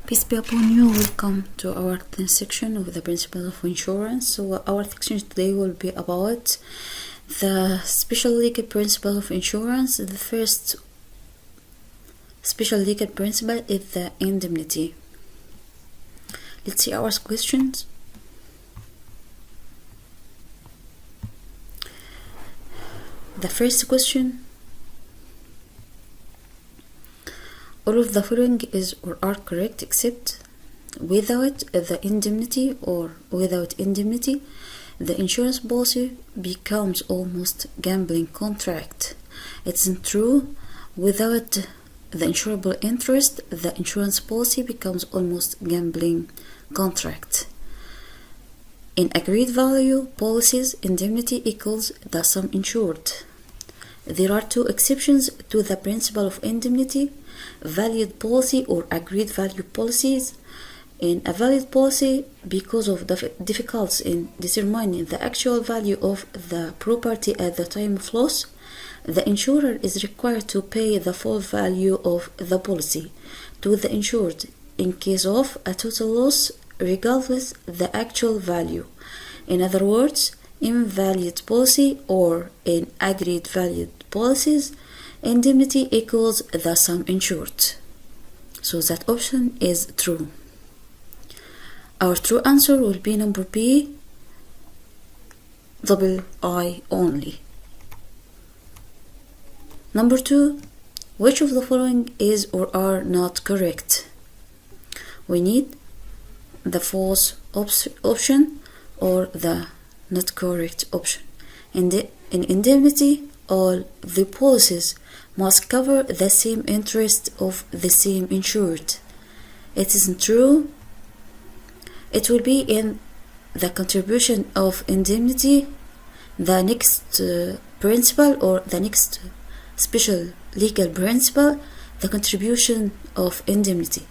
Peace be upon you. Welcome to our 10th section of the principles of insurance. So our section today will be about the special legal principle of insurance. The first special legal principle is the indemnity. Let's see our questions. The first question: all of the following is or are correct except without the indemnity or without indemnity, the insurance policy becomes almost gambling contract. It's not true. Without the insurable interest, the insurance policy becomes almost gambling contract. In agreed value policies, indemnity equals the sum insured. There are two exceptions to the principle of indemnity: valued policy or agreed value policies. In a valued policy, because of the difficulties in determining the actual value of the property at the time of loss, the insurer is required to pay the full value of the policy to the insured in case of a total loss, regardless the actual value. In other words, in valued policy or in agreed valued policies, indemnity equals the sum insured. So that option is true. Our true answer will be number B, double I only. Number 2, which of the following is or are not correct? We need the false option or the not correct option. In indemnity, all the policies must cover the same interest of the same insured. It isn't true. It will be in the contribution of indemnity, the next principle or the next special legal principle, the contribution of indemnity.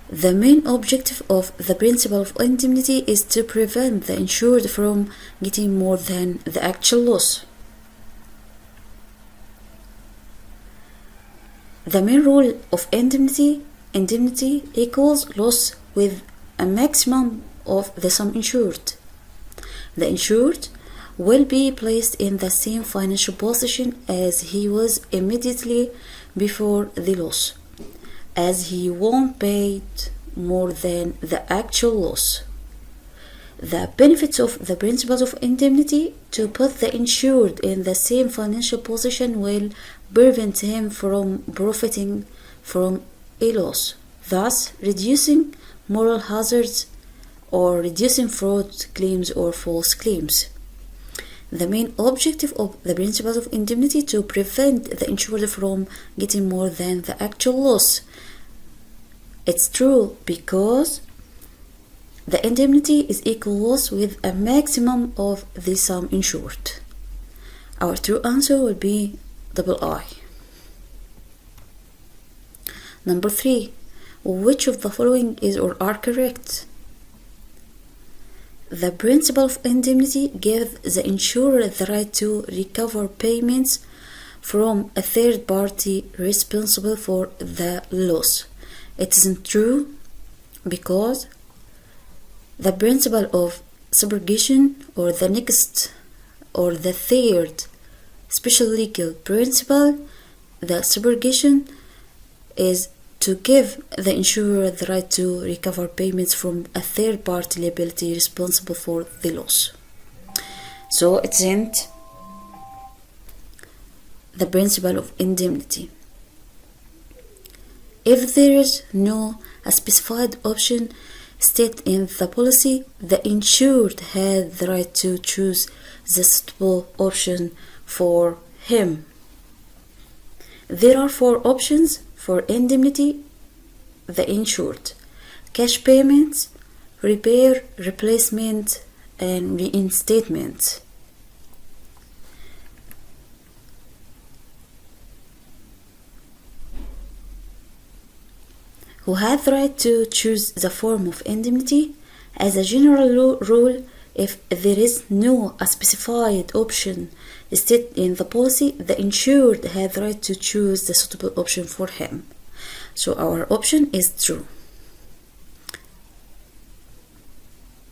The main objective of the principle of indemnity is to prevent the insured from getting more than the actual loss. The main rule of indemnity equals loss with a maximum of the sum insured. The insured will be placed in the same financial position as he was immediately before the loss, as he won't pay more than the actual loss. The benefits of the principles of indemnity to put the insured in the same financial position will prevent him from profiting from a loss, thus reducing moral hazards or reducing fraud claims or false claims. The main objective of the principles of indemnity to prevent the insured from getting more than the actual loss. It's true because the indemnity is equal loss with a maximum of the sum insured. Our true answer will be double I. Number 3, which of the following is or are correct? The principle of indemnity gives the insurer the right to recover payments from a third party responsible for the loss. It isn't true because the principle of subrogation or the next or the third special legal principle, the subrogation, is to give the insurer the right to recover payments from a third party liability responsible for the loss. So it isn't the principle of indemnity. If there is no specified option stated in the policy, the insured has the right to choose the suitable option for him. There are 4 options for indemnity: the insured, cash payments, repair, replacement, and reinstatement. Who has the right to choose the form of indemnity? As a general rule, if there is no specified option stated in the policy, the insured has the right to choose the suitable option for him. So our option is true.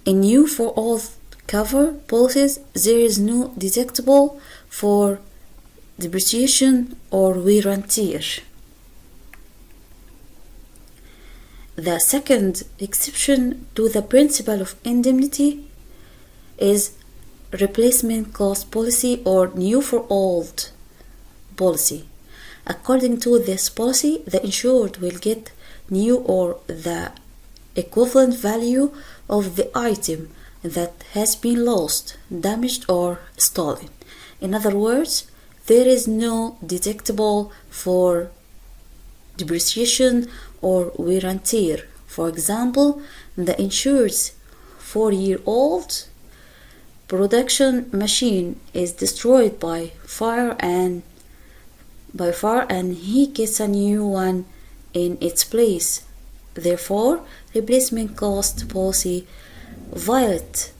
In new for all cover policies, there is no deductible for depreciation or wear and tear. The second exception to the principle of indemnity is replacement cost policy or new for old policy. According to this policy, the insured will get new or the equivalent value of the item that has been lost, damaged, or stolen. In other words, there is no deductible for depreciation or wear and tear. For example, the insured's 4-year-old production machine is destroyed by fire and he gets a new one in its place. Therefore, replacement cost policy violates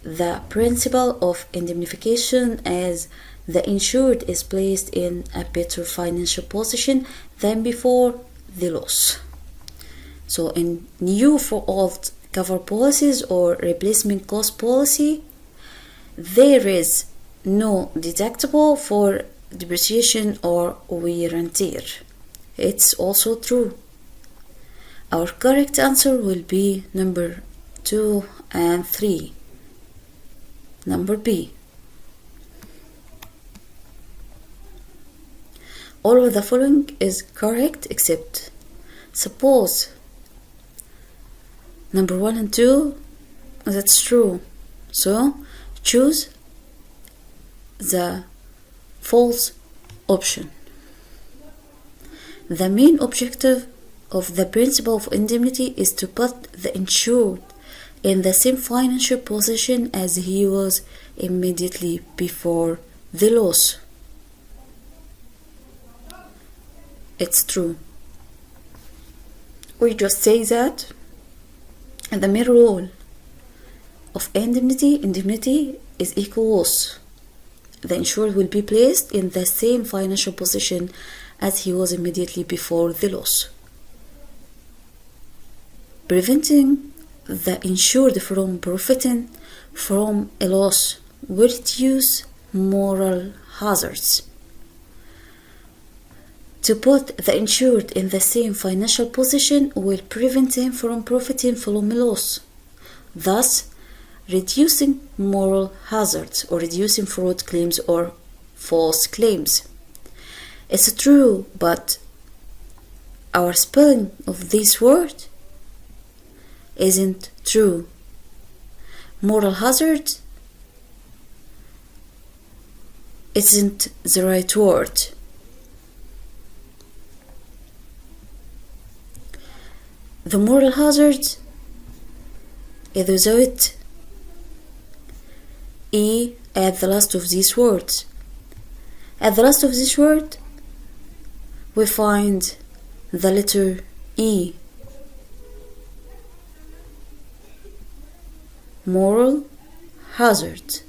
the principle of indemnification, as the insured is placed in a better financial position than before the loss. So in new for all cover policies or replacement cost policy, there is no deductible for depreciation or wear and tear. It's also true. Our correct answer will be number 2 and 3. Number B. All of the following is correct except suppose number 1 and 2, that's true. So choose the false option. The main objective of the principle of indemnity is to put the insured in the same financial position as he was immediately before the loss. It's true. We just say that the main rule of indemnity is equal loss. The insured will be placed in the same financial position as he was immediately before the loss. Preventing the insured from profiting from a loss will reduce moral hazards. To put the insured in the same financial position will prevent him from profiting from a loss, thus reducing moral hazards or reducing fraud claims or false claims. It's true, but our spelling of this word isn't true. Moral hazard isn't the right word. The moral hazard is without E at the last of these words. At the last of this word, we find the letter E. Moral hazard.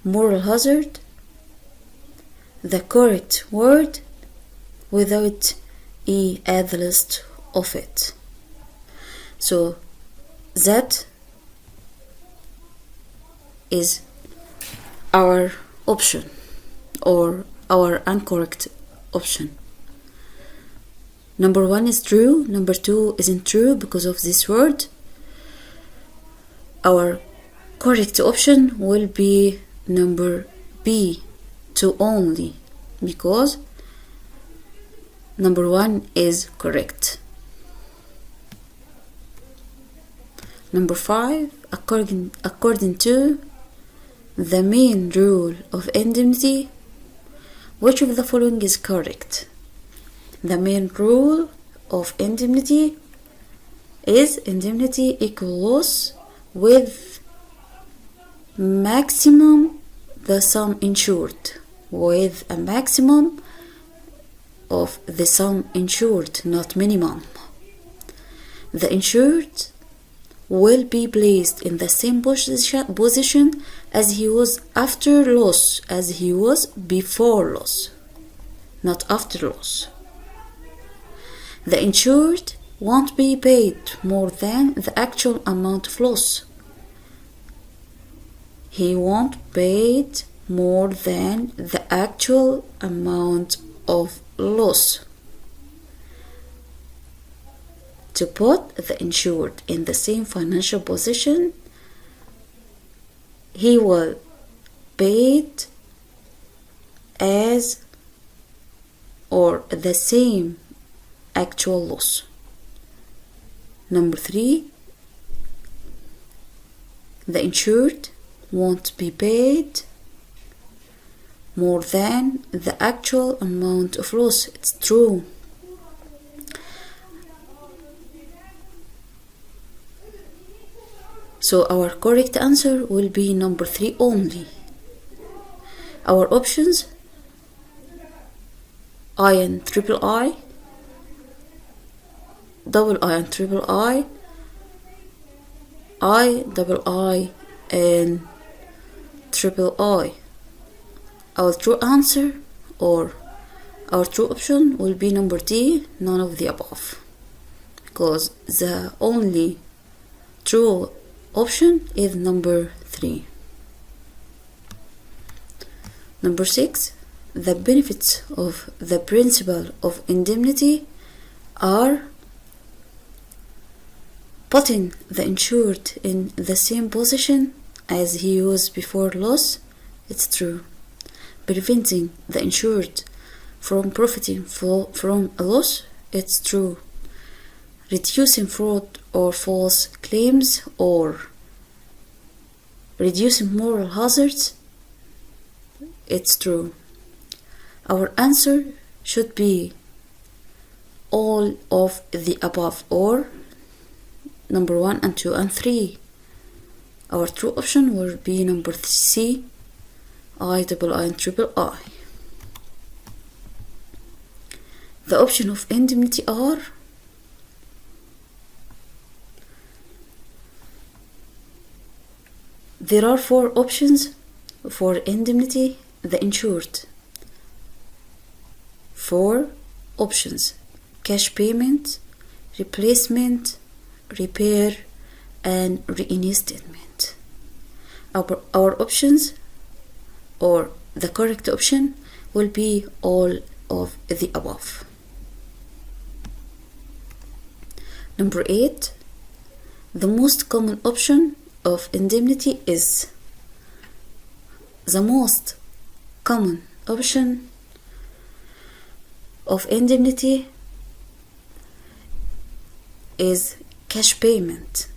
Moral hazard, the correct word without E at the last of it. So that is our option or our incorrect option. Number 1 is true, number 2 isn't true because of this word. Our correct option will be number B, 2 only, because number 1 is correct. Number 5, according to the main rule of indemnity, which of the following is correct? The main rule of indemnity is indemnity equal loss with maximum the sum insured, with a maximum of the sum insured, not minimum. The insured will be placed in the same position as he was after loss, as he was before loss, not after loss. The insured won't be paid more than the actual amount of loss. He won't paid more than the actual amount of loss. To put the insured in the same financial position, he will paid as or the same actual loss. Number 3, the insured won't be paid more than the actual amount of loss. It's true. So our correct answer will be number 3 only. Our options: I and triple I, double I and triple I double I and triple I. Our true answer or our true option will be number D, none of the above, because the only true option is number 3. Number 6, the benefits of the principle of indemnity are putting the insured in the same position as he was before loss. It's true. Preventing the insured from profiting from a loss. It's true. Reducing fraud or false claims or reducing moral hazards. It's true. Our answer should be all of the above, or number 1 and 2 and 3. Our true option will be number C, I, double I and triple I. The option of indemnity are there are 4 options for indemnity the insured. 4 options: cash payment, replacement, repair, and reinstatement. Our options or the correct option will be all of the above. Number 8, the most common option of indemnity is the most common option of indemnity is cash payment,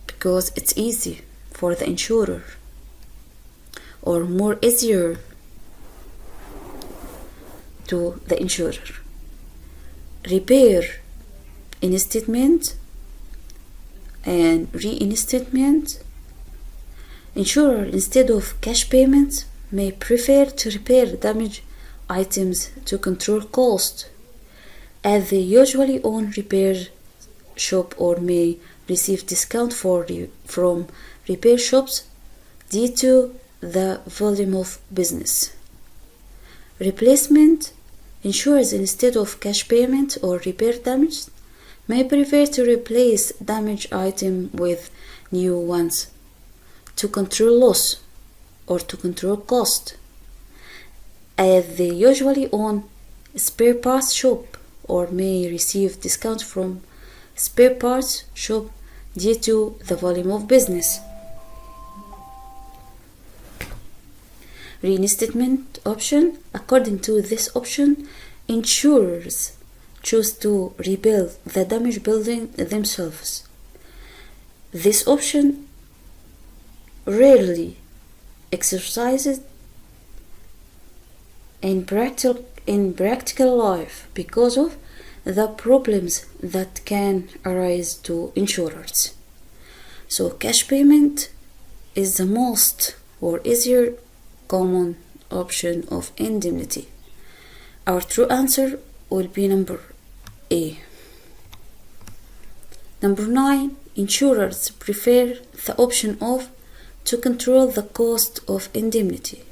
because it's easy for the insurer or more easier to the insurer. Repair, instatement and reinstatement. Insurer, instead of cash payment, may prefer to repair damaged items to control cost, as they usually own repair shop or may receive discount from repair shops due to the volume of business. Replacement, insurers, instead of cash payment or repair damage, may prefer to replace damaged item with new ones to control loss or to control cost, as they usually own spare parts shop or may receive discount from spare parts shop due to the volume of business. Reinstatement option. According to this option, insurers choose to rebuild the damaged building themselves. This option rarely exercised in practical life because of the problems that can arise to insurers. So cash payment is the most or easier common option of indemnity. Our true answer will be number A. Number 9, insurers prefer the option of to control the cost of indemnity.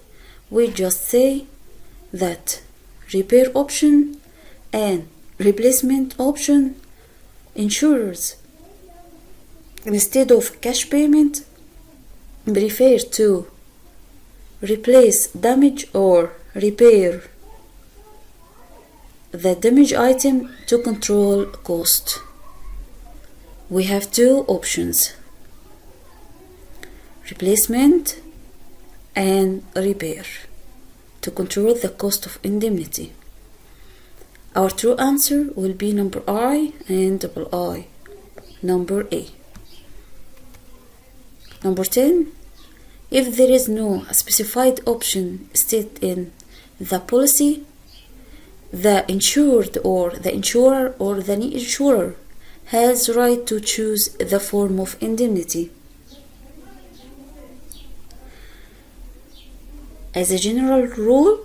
We just say that repair option and replacement option, insurers, instead of cash payment, prefer to replace damage or repair the damaged item to control cost. We have two options: replacement and repair to control the cost of indemnity. Our true answer will be number I and double I, number A. Number 10, if there is no specified option stated in the policy, the insured or the insurer or the insurer has right to choose the form of indemnity. As a general rule,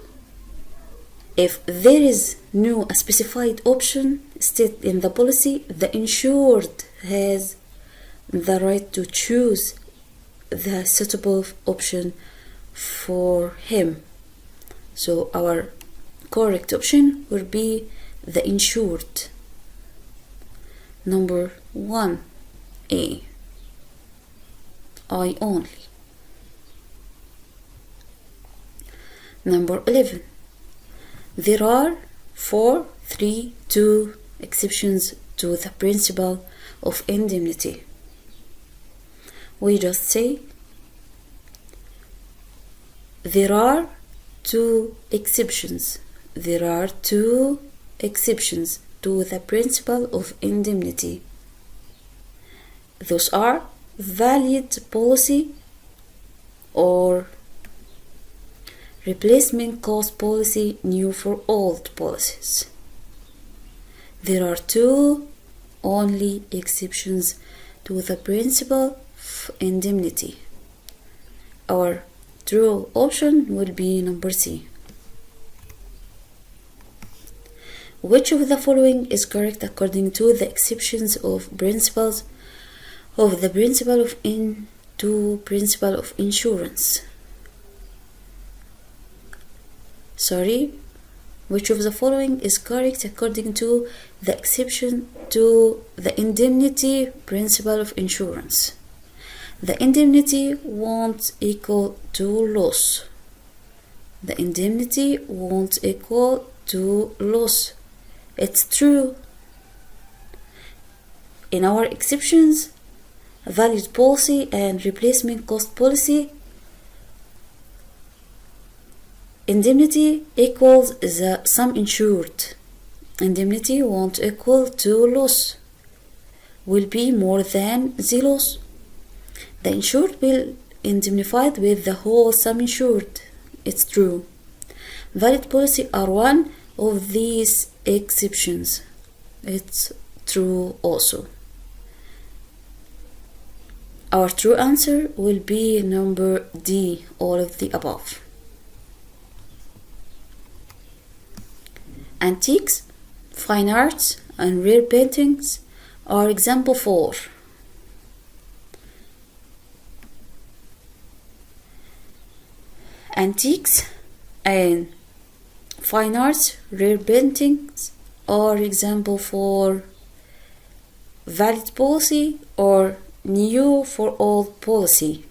if there is no specified option stated in the policy, the insured has the right to choose the suitable option for him. So our correct option will be the insured. Number 1A, I only. Number 11, there are 2 exceptions to the principle of indemnity. We just say there are 2 exceptions. There are 2 exceptions to the principle of indemnity. Those are valid policy or replacement cost policy new for old policies. There are 2 only exceptions to the principle of indemnity. Our true option will be number C. Which of the following is correct according to the exceptions of principles of the principle of principle of insurance? Which of the following is correct according to the exception to the indemnity principle of insurance? The indemnity won't equal to loss. The indemnity won't equal to loss. It's true. In our exceptions, valid policy and replacement cost policy, indemnity equals the sum insured. Indemnity won't equal to loss. Will be more than the loss. The insured will indemnified with the whole sum insured. It's true. Valid policy are one of these exceptions. It's true also. Our true answer will be number D, all of the above. Antiques, fine arts, and rare paintings are example for antiques and fine arts, rare paintings are example for valid policy or new for old policy.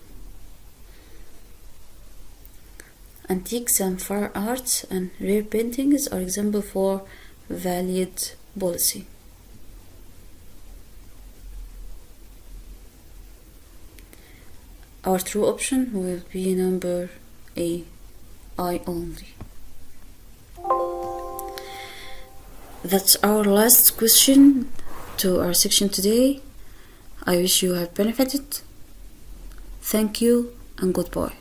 Antiques and fine arts and rare paintings are example for valid policy. Our true option will be number A, I only. That's our last question to our section today. I wish you have benefited. Thank you and goodbye.